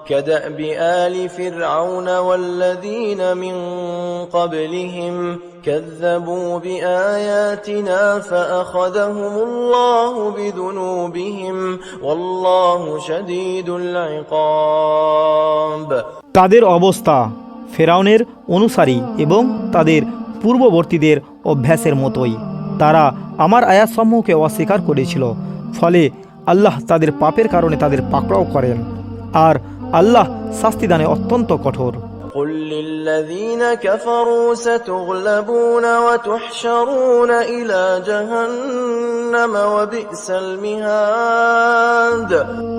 كدأب آل فرعون والذين من قبلهم كذبوا بآياتنا فأخذهم الله بذنوبهم والله شديد العقاب তাদের অবস্থা ফেরাউনের অনুসারী এবং তাদের পূর্ববর্তীদের অভ্যাসের মতোই। তারা আমার আয়াতসমূহকে অস্বীকার করেছিল, ফলে আল্লাহ তাদের পাপের কারণে তাদের পাকড়াও করেন, আর আল্লাহ শাস্তিদানে অত্যন্ত কঠোর। قل للذين كفروا ستغلبون وتحشرون إلى جهنم وبئس المهاد।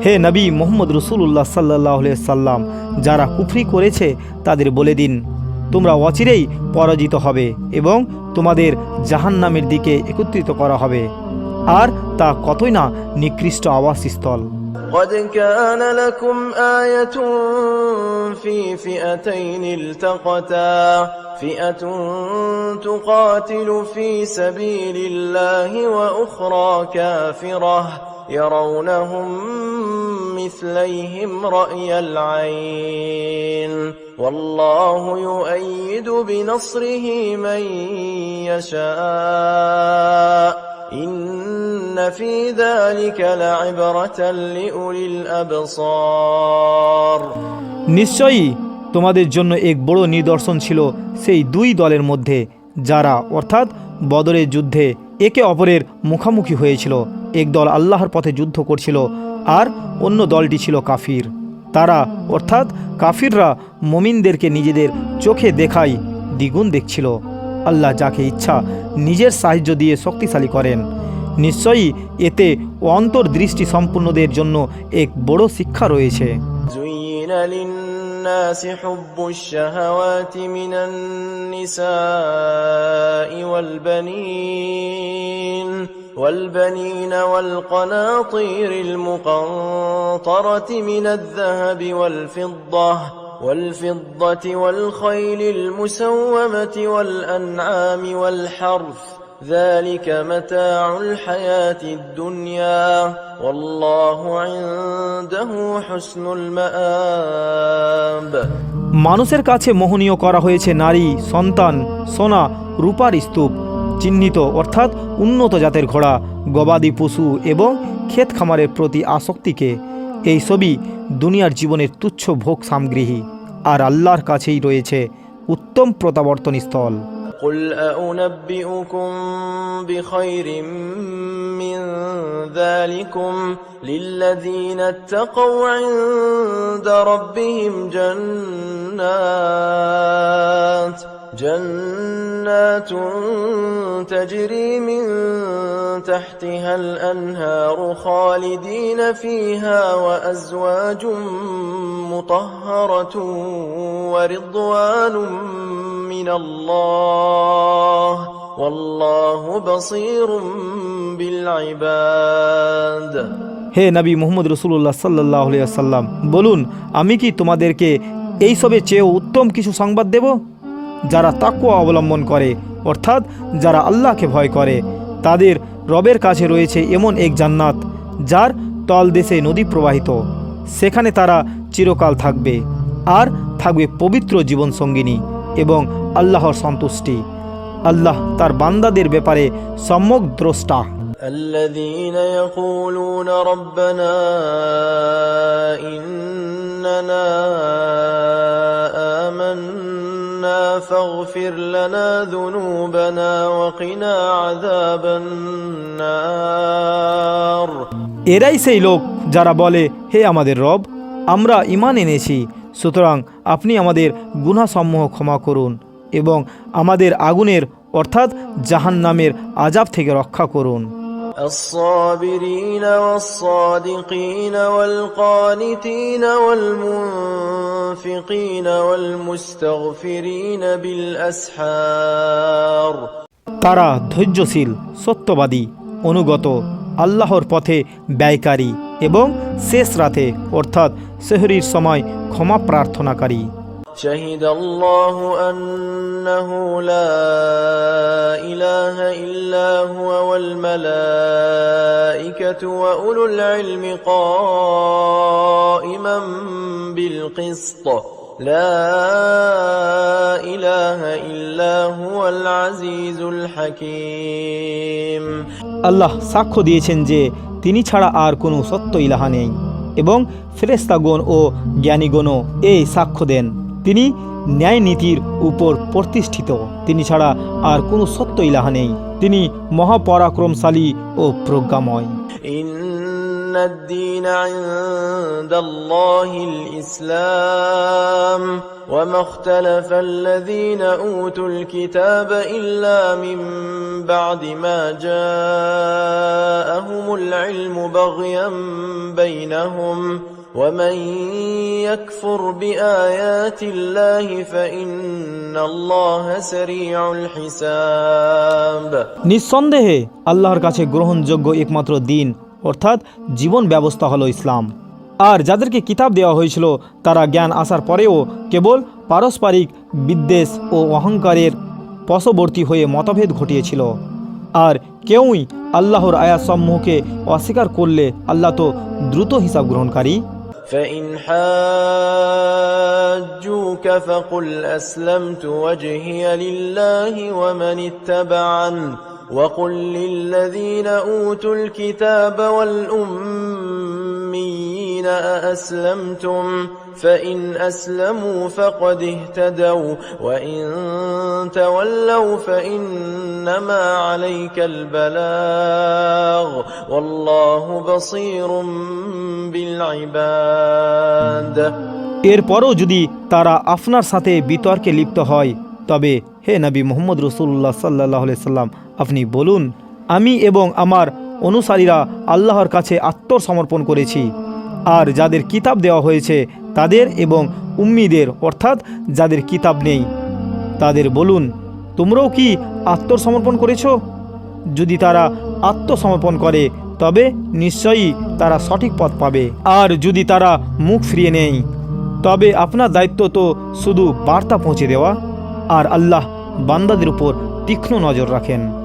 হে নবী মুহাম্মদ রাসূলুল্লাহ সাল্লাল্লাহু আলাইহি সাল্লাম, যারা কুফরি করেছে তাদের বলে দিন, তোমরা অচিরেই পরাজিত হবে এবং তোমাদের জাহান্নামের দিকে একত্রিত করা হবে, আর তা কতই না নিকৃষ্ট আবাসস্থল। قد كان لكم آية في فئتين التقتا فئة تقاتل في سبيل الله وأخرى كافرة يرونهم مثليهم رأي العين والله يؤيد بنصره من يشاء إن في ذلك لعبرة لأولي الأبصار। নিশ্চয়ই তোমাদের জন্য এক বড় নিদর্শন ছিল সেই দুই দলের মধ্যে যারা অর্থাৎ বদরের যুদ্ধে একে অপরের মুখোমুখি হয়েছিল। এক দল আল্লাহর পথে যুদ্ধ করছিল আর অন্য দলটি ছিল কাফির। তারা অর্থাৎ কাফিররা মুমিনদেরকে নিজেদের চোখে দেখায় দ্বিগুণ দেখছিল। আল্লাহ যাকে ইচ্ছা নিজের সাহায্য দিয়ে শক্তিশালী করেন। নিশ্চয়ই এতে অন্তর্দৃষ্টি সম্পূর্ণদের জন্য এক বড় শিক্ষা রয়েছে। زين للناس حب الشهوات من النساء والبنين والقناطير المقنطرة من الذهب والفضة والخيل المسومة والأنعام والحرث ذلك متاع الحياة الدنيا والله عنده حسن المآب। মানুষের কাছে মোহনীয় করা হয়েছে নারী, সন্তান, সোনা, রূপার স্তূপ, চিহ্নিত অর্থাৎ উন্নত জাতের ঘোড়া, গবাদি পশু এবং ক্ষেত খামারের প্রতি আসক্তিকে। এই সবই দুনিয়ার জীবনের তুচ্ছ ভোগ সামগ্রী, আর আল্লাহর কাছেই রয়েছে উত্তম প্রত্যাবর্তন স্থল। قل أنبئكم بخير من ذلكم للذين اتقوا عند ربهم جنات تجري من تحتها الأنهار خالدين فيها وأزواج مطهرة ورضوان من الله والله بصير بالعباد। হে নবী মুহাম্মদ রাসূলুল্লাহ সাল্লাল্লাহু আলাইহি ওয়াসাল্লাম, বলুন, আমি কি তোমাদেরকে এইসবের চেয়ে উত্তম কিছু সংবাদ দেব? যারা তাকওয়া অবলম্বন করে অর্থাৎ যারা আল্লাহকে ভয় করে, তাদের রবের কাছে রয়েছে এমন এক জান্নাত যার তলদেশে নদী প্রবাহিত। সেখানে তারা চিরকাল থাকবে, আর থাকবে পবিত্র জীবন সঙ্গিনী এবং আল্লাহর সন্তুষ্টি। আল্লাহ তার বান্দাদের ব্যাপারে সম্যক দ্রষ্টা। الذين يقولون ربنا إننا آمنا فاغفر لنا ذنوبنا وقنا عذاب النار। এরাই সেই লোক যারা বলে, হে আমাদের রব, আমরা ঈমান এনেছি, সুতরাং আপনি আমাদের গুনাহসমূহ ক্ষমা করুন এবং আমাদের আগুনের অর্থাৎ জাহান্নামের আযাব থেকে রক্ষা করুন। الصابرين والصادقين والقانتين والمنفقين والمستغفرين بالأسحار। তারা ধৈর্যশীল, সত্যবাদী, অনুগত, আল্লাহর পথে ব্যয়কারী এবং শেষ রাতে অর্থাৎ সেহরির সময় ক্ষমা প্রার্থনাকারী। شهد الله أنه لا إله إلا هو والملائكة وأولو العلم قائما بالقسط لا إله إلا هو العزيز الحكيم আল্লাহ সাক্ষ্য দিয়েছেন যে তিনি ছাড়া আর কোনো সত্য ইলাহা নেই এবং ফেরেশতাগণ ও জ্ঞানীগণও এই সাক্ষ্য দেন তিনি ন্যায় নীতির উপর প্রতিষ্ঠিত। তিনি ছাড়া আর কোনো সত্য ইলাহা নেই। তিনি মহাপরাক্রমশালী ও প্রজ্ঞাময়। إن الدين عند الله الإسلام وما اختلف الذين أوتوا الكتاب إلا من بعد ما جاءهم العلم بغيا بينهم ومن يكفر بآيات الله فإن الله سريع الحساب নিঃসন্দেহে আল্লাহর কাছে গ্রহণযোগ্য একমাত্র দিন অর্থাৎ জীবন ব্যবস্থা হলো ইসলাম। আর যাদেরকে কিতাব দেওয়া হয়েছিল তারা জ্ঞান আসার পরেও কেবল পারস্পরিক বিদ্বেষ ও অহংকারের বশবর্তী হয়ে মতভেদ ঘটিয়েছিল। আর কেউই আল্লাহর আয়াতসমূহকে অস্বীকার করলে আল্লাহ তো দ্রুত হিসাব গ্রহণকারী। فإن حاجوك فقل أسلمت وجهي لله ومن اتبعن وقل للذين أوتوا الكتاب والأميين أأسلمتم فإن أسلموا فقد اهتدوا وإن تولوا فإنما عليك البلاغ والله بصير بالعباد এরপরও যদি তারা আপনার সাথে বিতর্কে লিপ্ত হয় তবে হে নবী মুহাম্মদ রাসূলুল্লাহ সাল্লাল্লাহু আলাইহি সাল্লাম আপনি বলুন আমি এবং আমার অনুসারীরা আল্লাহর কাছে আত্মসমর্পণ করেছি। আর যাদের কিতাব দেওয়া হয়েছে তাদের এবং উম্মীদের অর্থাৎ যাদের কিতাব নেই তাদের বলুন তোমরাও কি আত্মসমর্পণ করেছো? যদি তারা আত্মসমর্পণ করে তবে নিশ্চয়ই তারা সঠিক পথ পাবে। আর যদি তারা মুখ ফিরিয়ে নেয় তবে আপনার দায়িত্ব তো শুধু বার্তা পৌঁছে দেওয়া। আর আল্লাহ বান্দাদের উপর তীক্ষ্ণ নজর রাখেন।